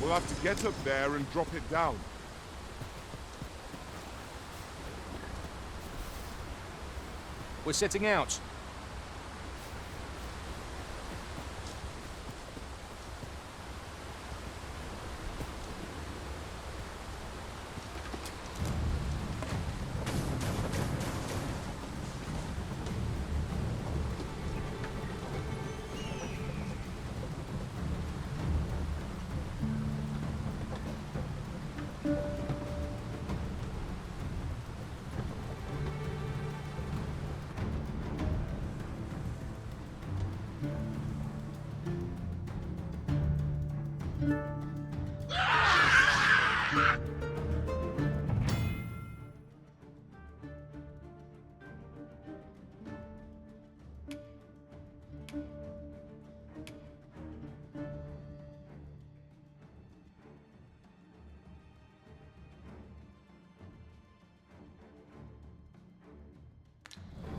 We'll have to get up there and drop it down. We're setting out.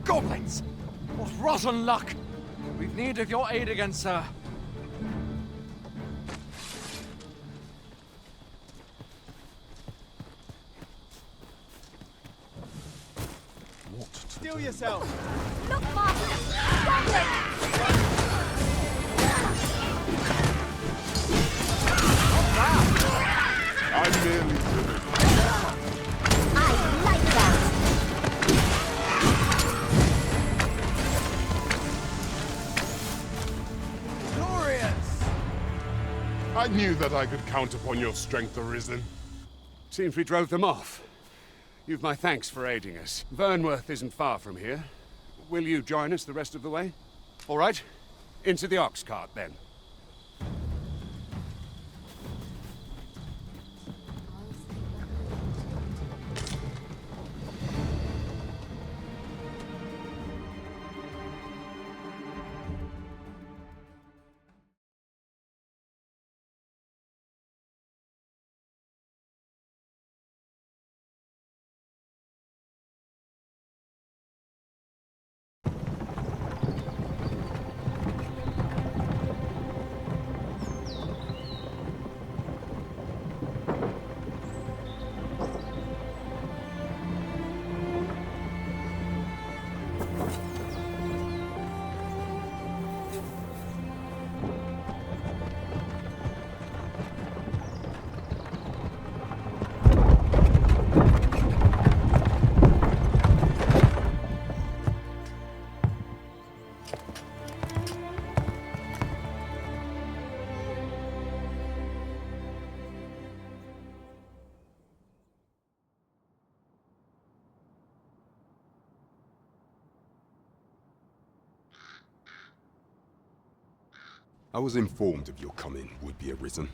Goblins! What rotten luck! We've need of your aid again, sir. Steel yourself! Look, Master! Goblin! I'm merely driven. I like that! Glorious! I knew that I could count upon your strength, Arisen. Seems we drove them off. You've my thanks for aiding us. Vernworth isn't far from here. Will you join us the rest of the way? All right. Into the ox cart, then. I was informed of your coming would be arisen.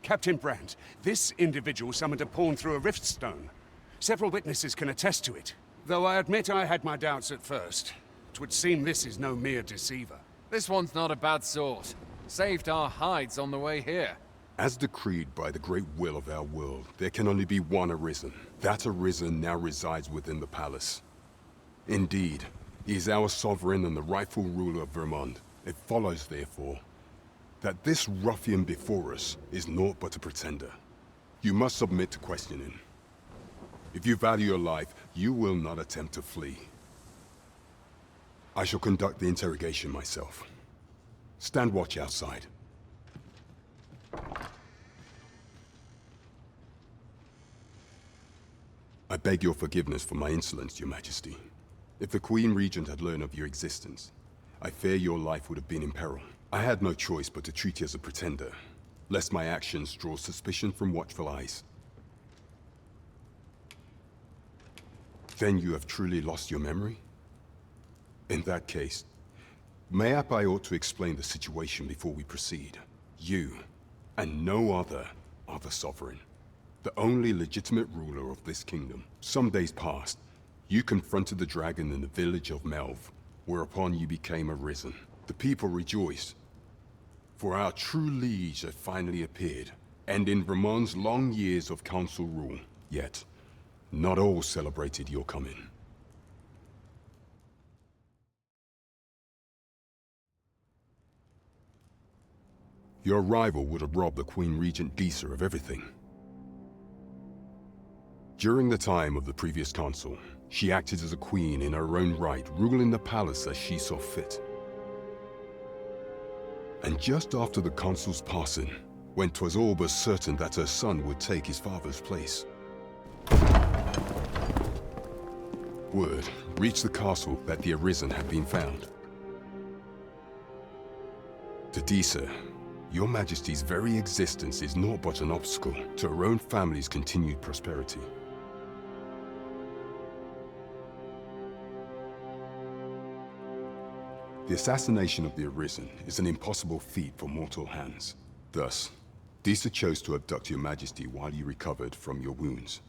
Captain Brandt, this individual summoned a pawn through a rift stone. Several witnesses can attest to it. Though I admit I had my doubts at first. It would seem this is no mere deceiver. This one's not a bad sort. Saved our hides on the way here. As decreed by the great will of our world, there can only be one Arisen. That Arisen now resides within the palace. Indeed, he is our sovereign and the rightful ruler of Vermont. It follows, therefore, that this ruffian before us is naught but a pretender. You must submit to questioning. If you value your life, you will not attempt to flee. I shall conduct the interrogation myself. Stand watch outside. I beg your forgiveness for my insolence, Your Majesty. If the Queen Regent had learned of your existence, I fear your life would have been in peril. I had no choice but to treat you as a pretender, lest my actions draw suspicion from watchful eyes. Then you have truly lost your memory? In that case, mayhap I ought to explain the situation before we proceed. You, and no other, are the sovereign. The only legitimate ruler of this kingdom. Some days past, you confronted the dragon in the village of Melv, whereupon you became Arisen. The people rejoiced, for our true liege had finally appeared, ending Vermont's long years of council rule. Yet, not all celebrated your coming. Your rival would have robbed the Queen Regent Disa of everything. During the time of the previous consul, she acted as a queen in her own right, ruling the palace as she saw fit. And just after the consul's passing, when 'twas all but certain that her son would take his father's place, word reached the castle that the Arisen had been found. To Disa, your Majesty's very existence is naught but an obstacle to her own family's continued prosperity. The assassination of the Arisen is an impossible feat for mortal hands. Thus, Disa chose to abduct your Majesty while you recovered from your wounds,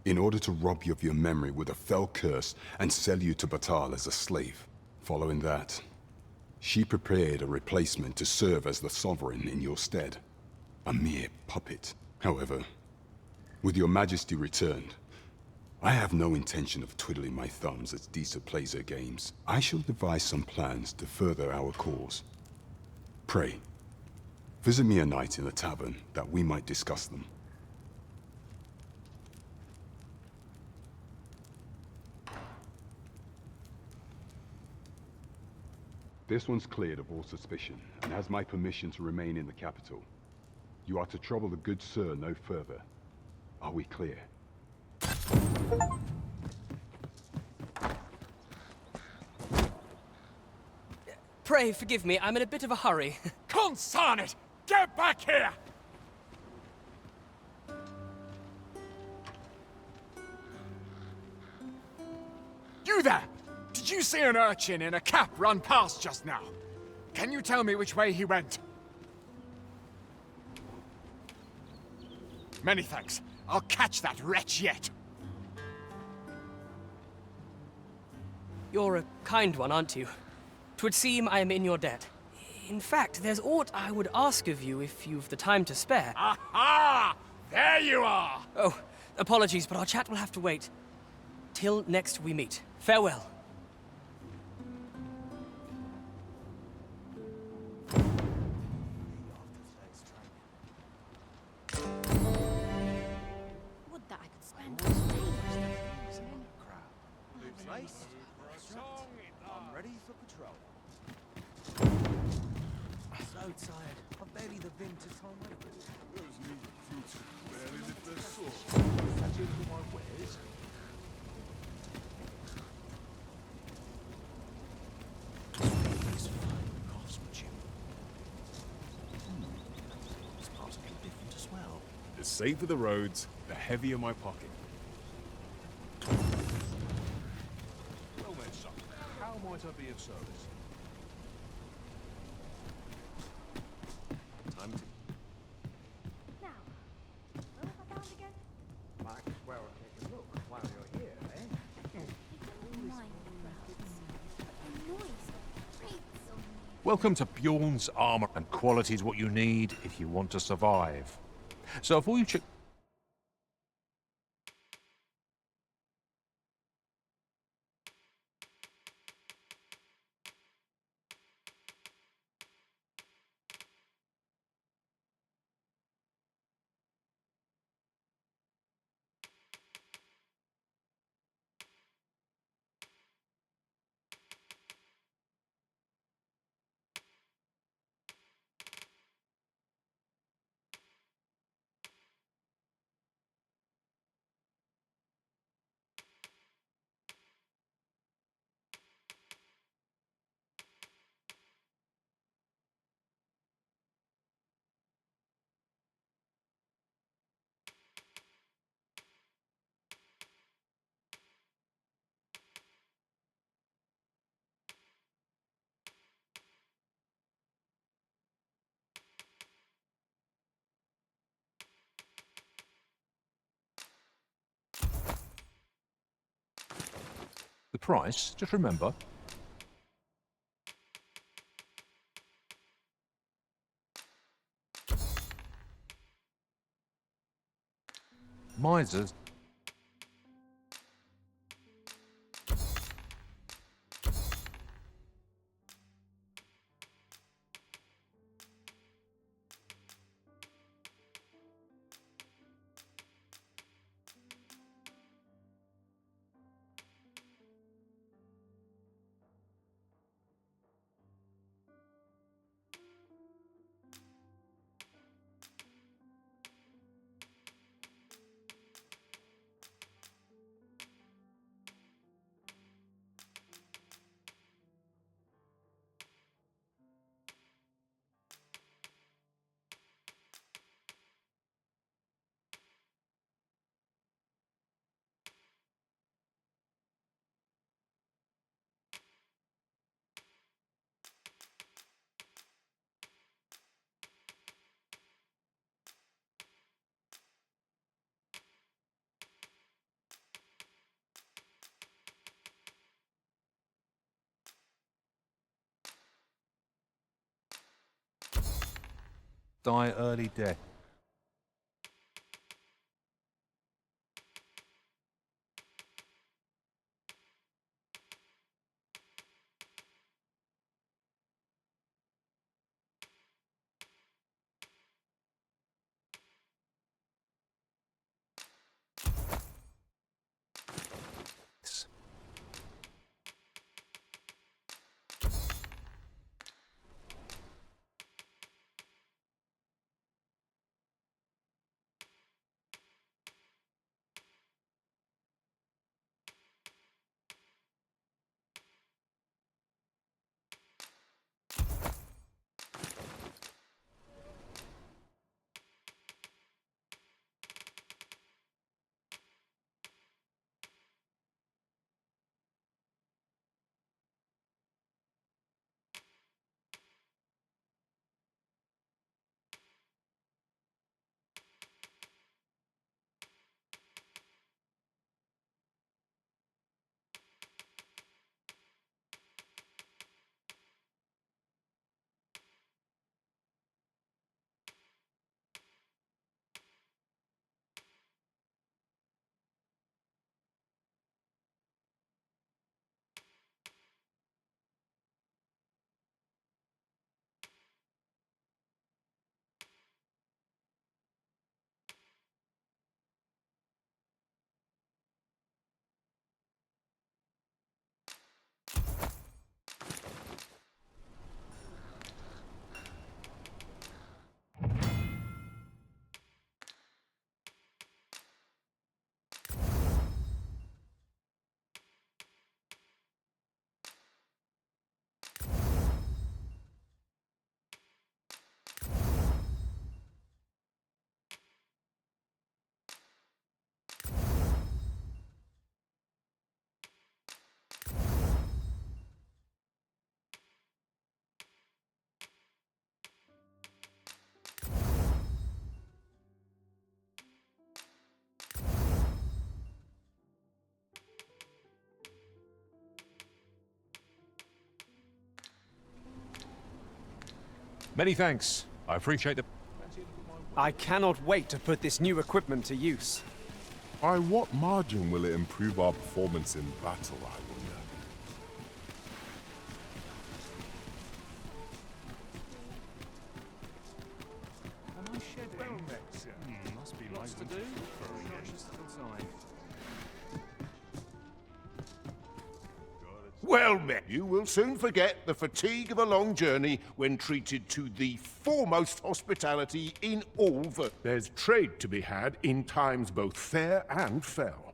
in order to rob you of your memory with a fell curse and sell you to Batal as a slave. Following that, she prepared a replacement to serve as the sovereign in your stead. A mere puppet. However, with your Majesty returned, I have no intention of twiddling my thumbs as Disa plays her games. I shall devise some plans to further our cause. Pray, visit me a night in the tavern that we might discuss them. This one's cleared of all suspicion and has my permission to remain in the capital. You are to trouble the good sir no further. Are we clear? Pray forgive me, I'm in a bit of a hurry. Consign it! Get back here! You there! Did you see an urchin in a cap run past just now? Can you tell me which way he went? Many thanks. I'll catch that wretch yet. You're a kind one, aren't you? 'Twould seem I am in your debt. In fact, there's aught I would ask of you if you've the time to spare. Aha! There you are! Oh, apologies, but our chat will have to wait. Till next we meet. Farewell. Would that I could spend Place? I'm ready for patrol. So tired. I've barely the vim to time my food. Those needy fruits could barely lift their swords. That's it for my wares. It's fine craftsmanship. This part's a bit different as well. The safer the roads, the heavier my pocket. Well then, son, how might I be of service? Time to... now. Where have I found again? Might as well take a look while you're here, eh? Mind the noise grates on me. Welcome to Bjorn's armor, and quality is what you need if you want to survive. So if all you check... The price, just remember... Misers... die early death. Many thanks. I appreciate the... I cannot wait to put this new equipment to use. By what margin will it improve our performance in battle, I wonder? Am I shedding? Must be lots to do. Well met. You will soon forget the fatigue of a long journey when treated to the foremost hospitality in all the... There's trade to be had in times both fair and fell.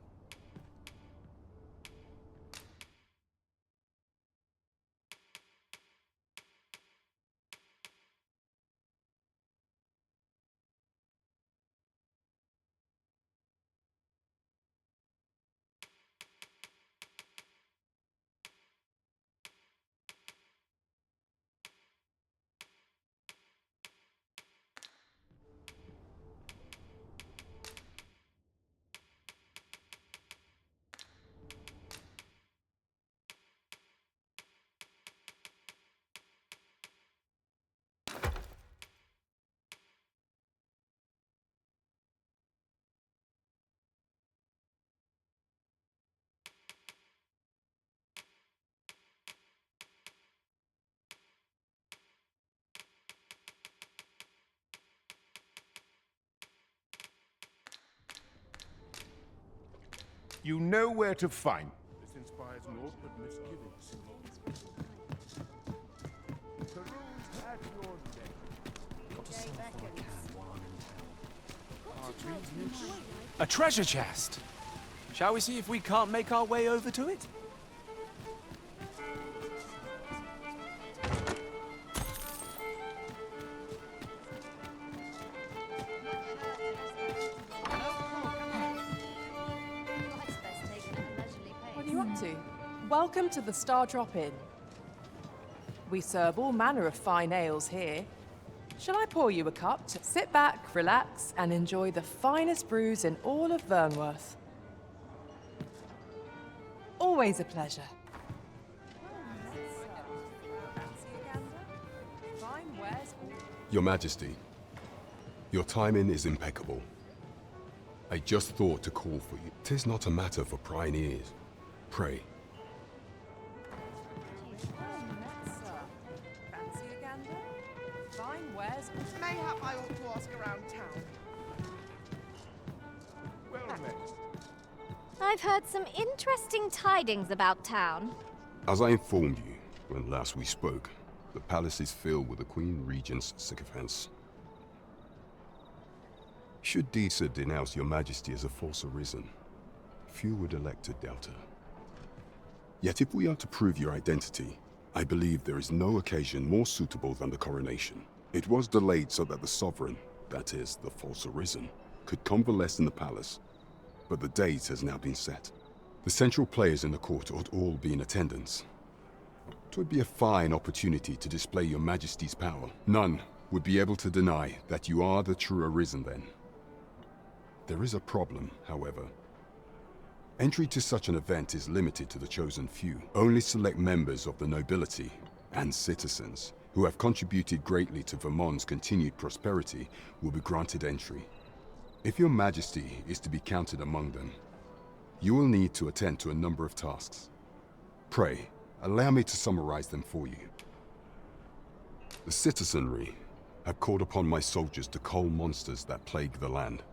You know where to find. This inspires naught but misgivings. Peruse at your leisure. A treasure chest! Shall we see if we can't make our way over to it? What are you up to? Welcome to the Star Drop Inn. We serve all manner of fine ales here. Shall I pour you a cup? Sit back, relax, and enjoy the finest brews in all of Vernworth. Always a pleasure. Your Majesty, Your timing is impeccable. I just thought to call for you. 'Tis not a matter for prying ears. Pray. Fancy a gander? Fine wares. Mayhap I ought to ask around town. Well met. I've heard some interesting tidings about town. As I informed you when last we spoke, the palace is filled with the Queen Regent's sycophants. Should Disa denounce your majesty as a false arisen, few would elect to doubt her. Yet if we are to prove your identity, I believe there is no occasion more suitable than the coronation. It was delayed so that the sovereign, that is, the false arisen, could convalesce in the palace, but the date has now been set. The central players in the court ought all be in attendance. 'Twould be a fine opportunity to display your majesty's power. None would be able to deny that you are the true arisen then. There is a problem, however. Entry to such an event is limited to the chosen few. Only select members of the nobility and citizens who have contributed greatly to Vermont's continued prosperity will be granted entry. If your majesty is to be counted among them, you will need to attend to a number of tasks. Pray, allow me to summarize them for you. The citizenry have called upon my soldiers to cull monsters that plague the land.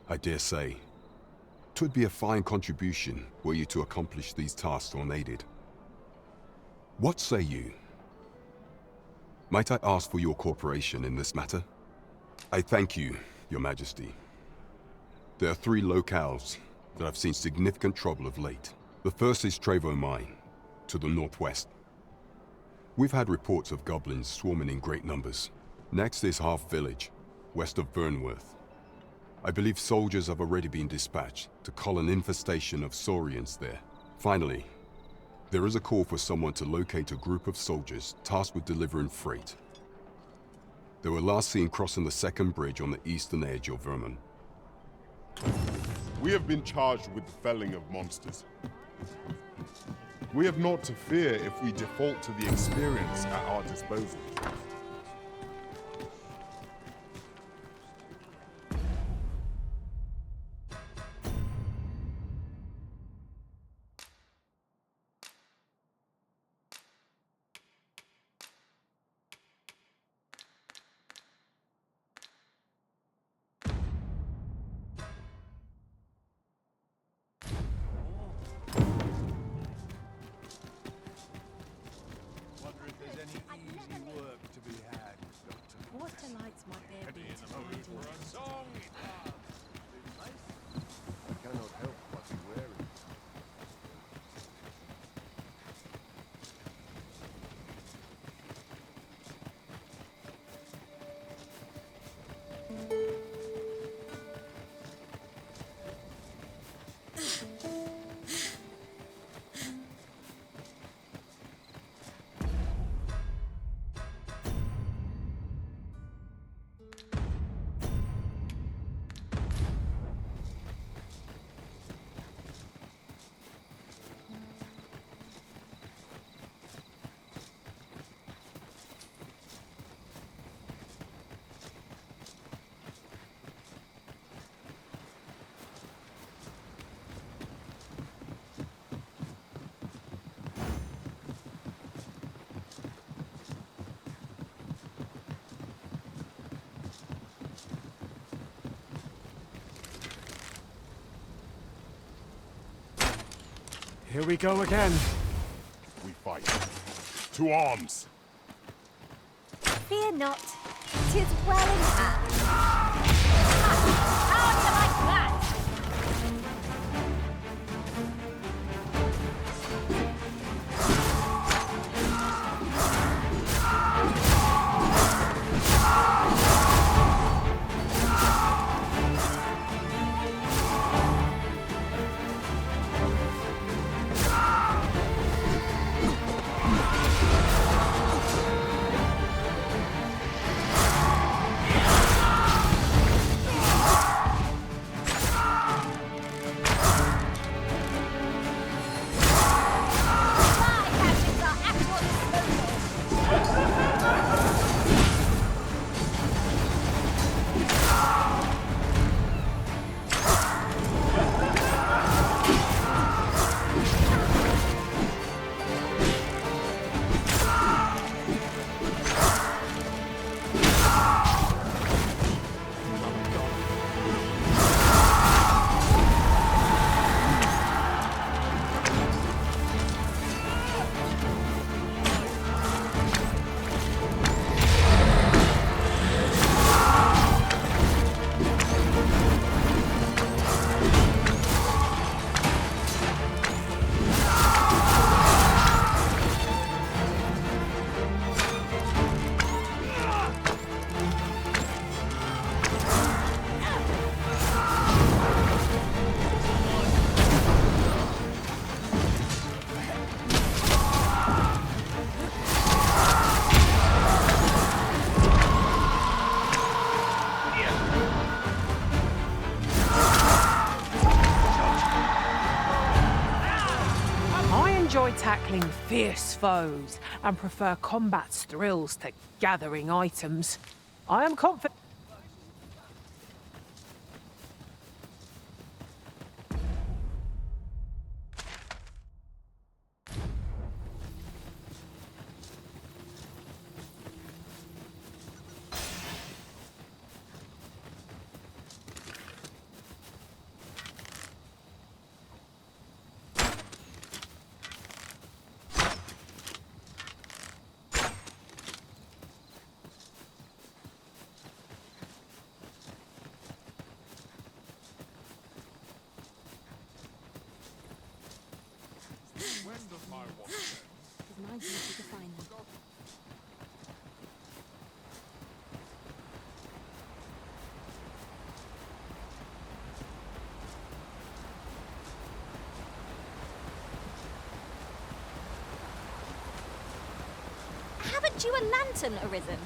I dare say, 'twould be a fine contribution were you to accomplish these tasks unaided. What say you? Might I ask for your cooperation in this matter? I thank you, Your Majesty. There are 3 locales that have seen significant trouble of late. The first is Trevo Mine, to the northwest. We've had reports of goblins swarming in great numbers. Next is Half Village, west of Burnworth. I believe soldiers have already been dispatched to cull an infestation of saurians there. Finally, there is a call for someone to locate a group of soldiers tasked with delivering freight. They were last seen crossing the second bridge on the eastern edge of Vermont. We have been charged with the felling of monsters. We have naught to fear if we default to the experience at our disposal. What delights might there be to find in I cannot help but be wary. Here we go again. We fight. To arms! Fear not, 'tis well in hand. How do you like that? tackling fierce foes and prefer combat's thrills to gathering items. I am confident. When does my watch end? It's my duty to find them. Haven't you a lantern arisen?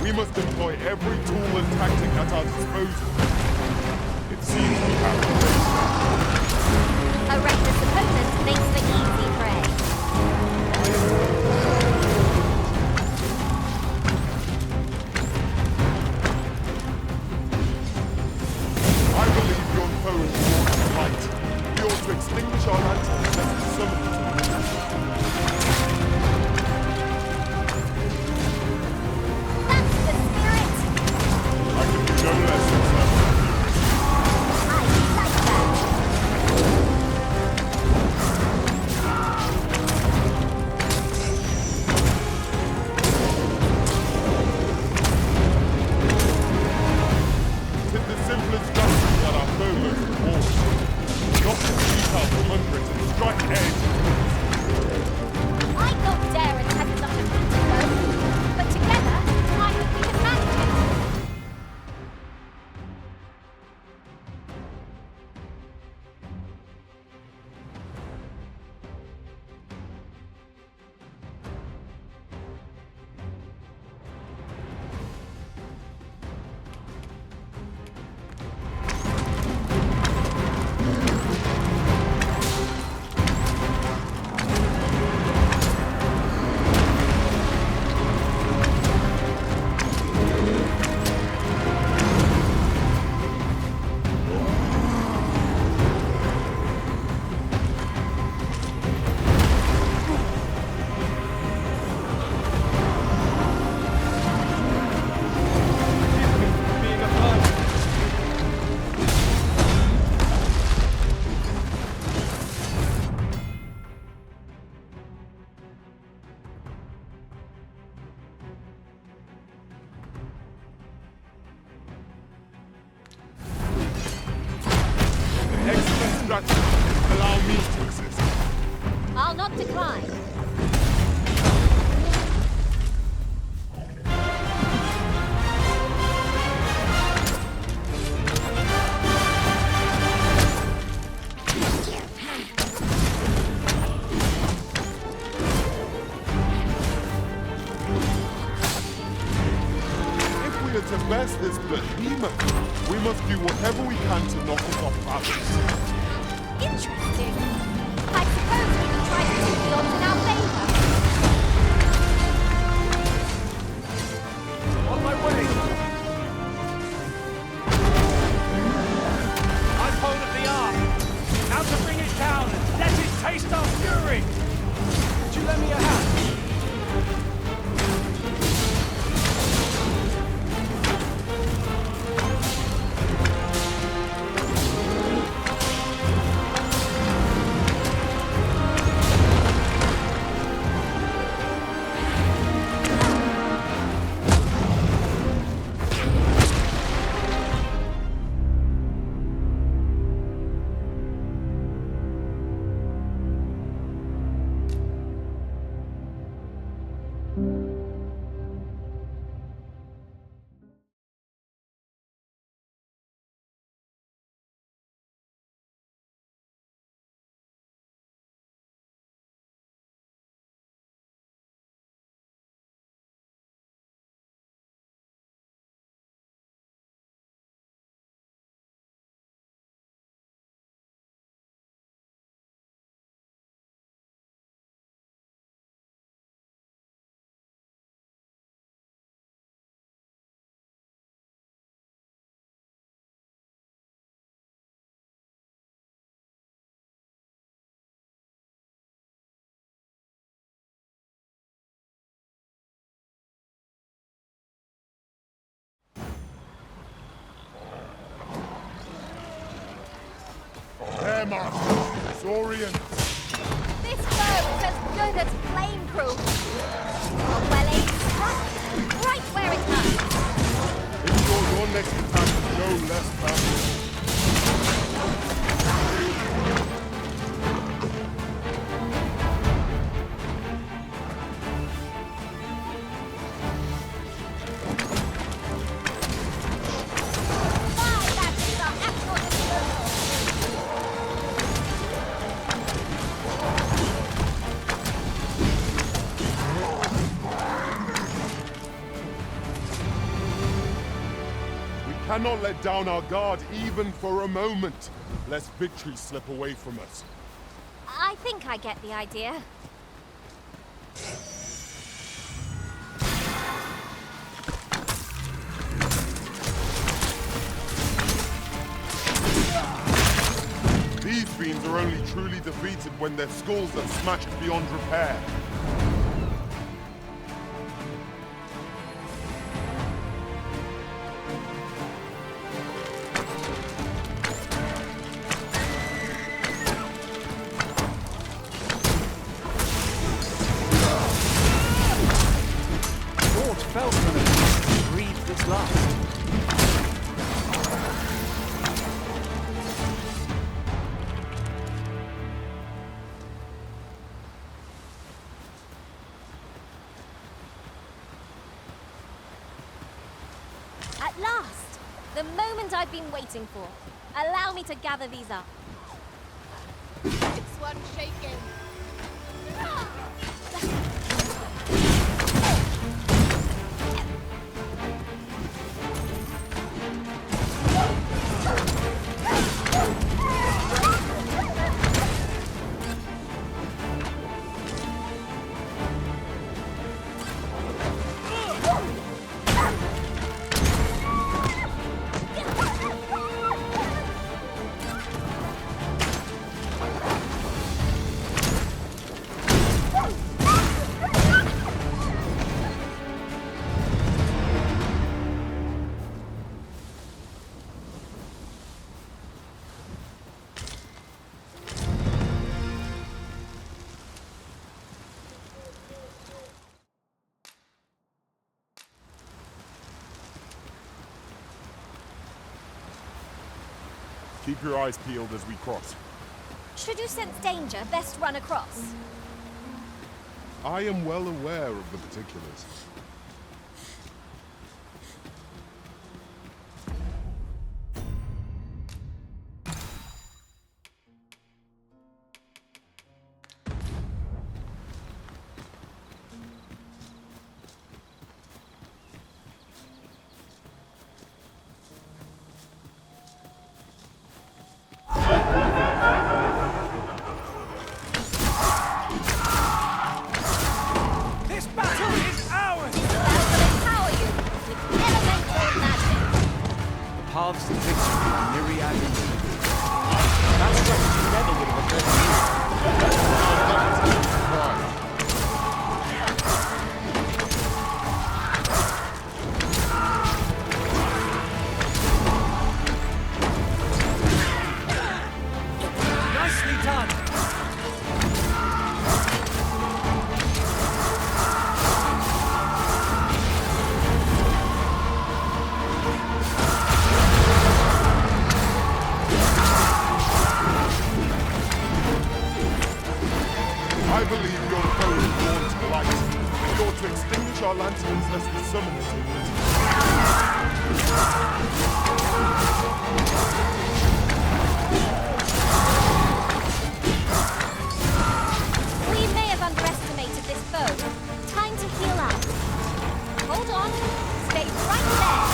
We must employ every tool and tactic at our disposal. It seems we have A reckless opponent makes for easy prey. I believe your foe is brought to light. We ought to extinguish our lanterns and summon them. No less than I like that. Tis the simplest justice that our foe most wants. Not to beat out hundreds and strike edge. I don't dare attempt such a feat alone, but together, I think we can manage it. Excellent strategy. Allow me to assist. I'll not decline. demon. We must do whatever we can to knock it off balance. Interesting. I suppose we can try to tip the odds in our favor. On my way! I'm hold of the arm. Now to bring it down and let it taste our fury! Would you lend me a hand? There, Master. Saurian. This bow is as good as flame-proof. Well aimed thrust, right where it hurts. Ensure your next attack is no less powerful. My batteries are at your disposal. We cannot let down our guard even for a moment, lest victory slip away from us. I think I get the idea. These fiends are only truly defeated when their skulls are smashed beyond repair. Lord fell from it. Breathe this last. At last! The moment I've been waiting for. Allow me to gather these up. This one shaking. Keep your eyes peeled as we cross. Should you sense danger, best run across. I am well aware of the particulars. paths to victory are myriad indeed. That strategy never would have occurred to you. Nicely done! I believe your foe is born to the light, and you're to extinguish our lanterns lest we summon it. We may have underestimated this foe. Time to heal up. Hold on. Stay right there.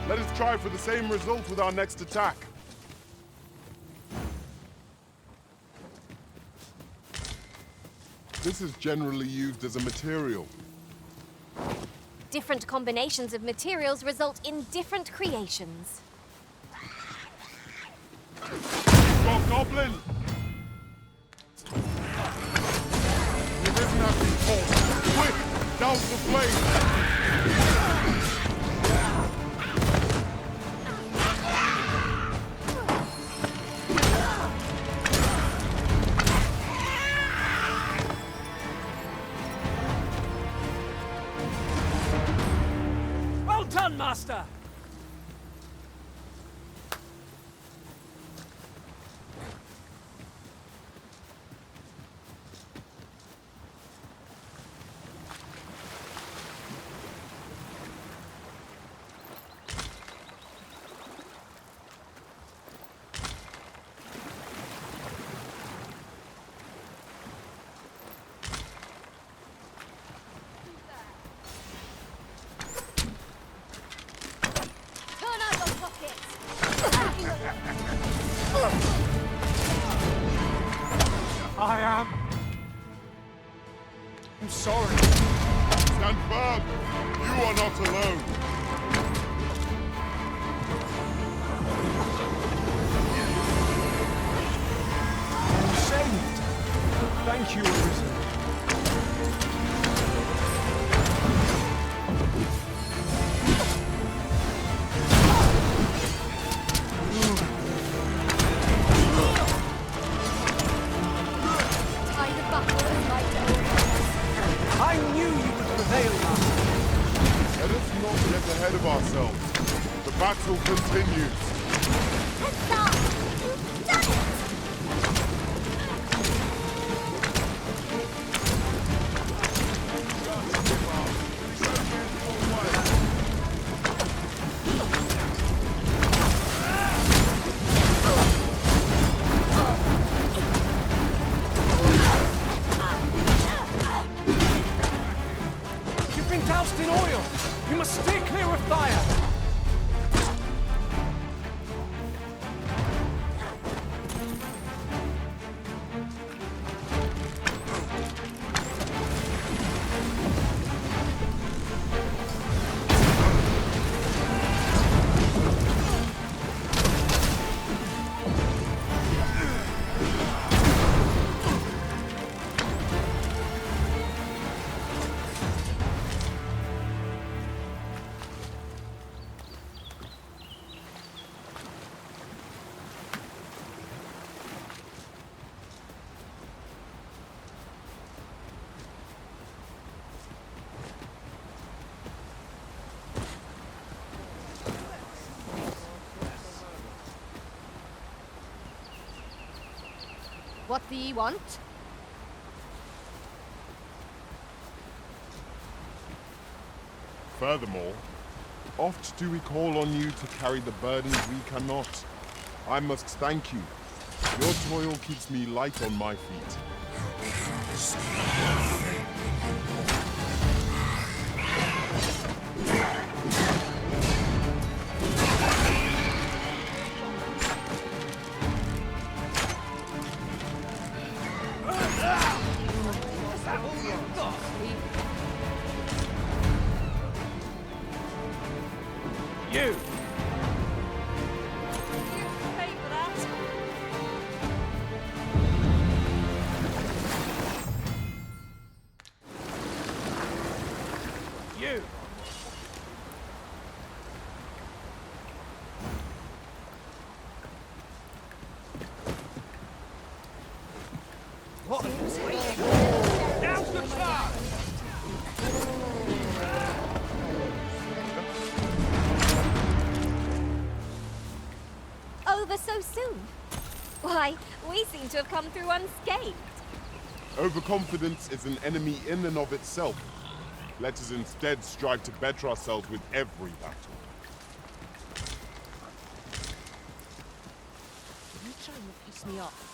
Let us try for the same result with our next attack. This is generally used as a material. Different combinations of materials result in different creations. Goblin! You've risen as before. Quick! Douse the flame! Well done, Master! Turn out your pockets! I'm sorry. Stand firm! You are not alone! Saved. Thank you, Arisen. Tide of battle is right over. I knew you would prevail, Master. Let us not get ahead of ourselves. The battle continues. Huzzah! You've done it! You've been doused in oil! You must stay clear of fire! What do ye want? Furthermore, oft do we call on you to carry the burdens we cannot. I must thank you. Your toil keeps me light on my feet. You! Pay for that. You! What? Now's the time! Over so soon? Why, we seem to have come through unscathed. Overconfidence is an enemy in and of itself. Let us instead strive to better ourselves with every battle. You're trying to piss me off.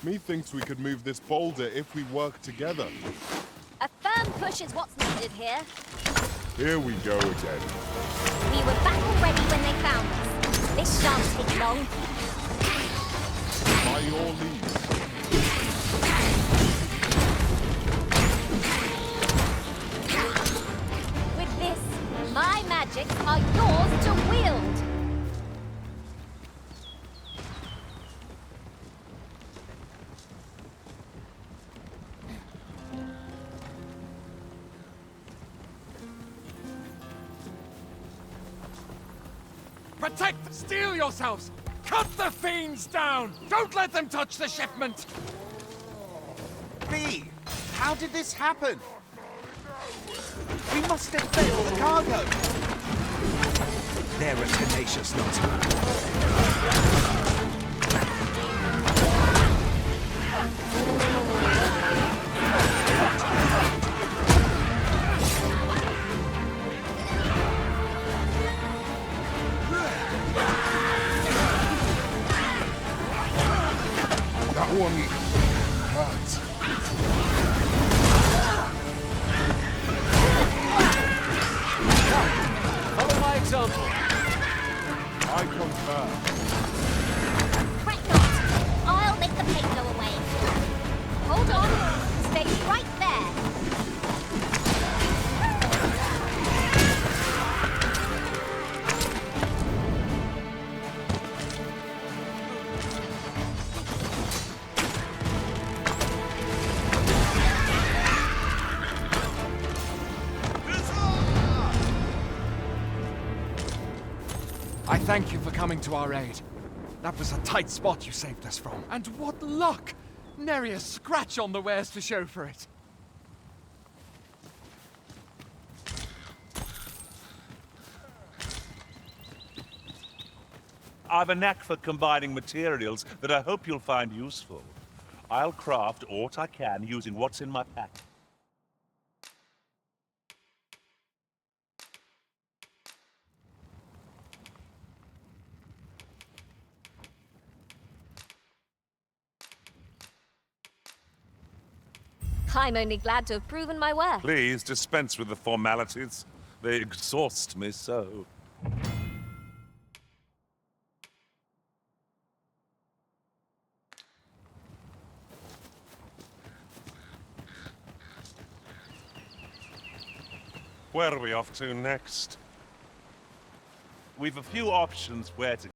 Methinks we could move this boulder if we work together. A firm push is what's needed here. Here we go again. We were battle ready when they found us. This shan't take long. By your leave. With this, my magics are yours to wield. Protect! Steel yourselves! Cut the fiends down! Don't let them touch the shipment! B, how did this happen? We must have failed the cargo. They're a tenacious lot. That one hurts. Follow my example. I concur. Fret not. I'll make the pain go away. Hold on. Stay right there. I thank you for coming to our aid. That was a tight spot you saved us from. And what luck! Nary a scratch on the wares to show for it. I've a knack for combining materials that I hope you'll find useful. I'll craft aught I can using what's in my pack. I'm only glad to have proven my worth. Please dispense with the formalities. They exhaust me so. Where are we off to next? We've a few options where to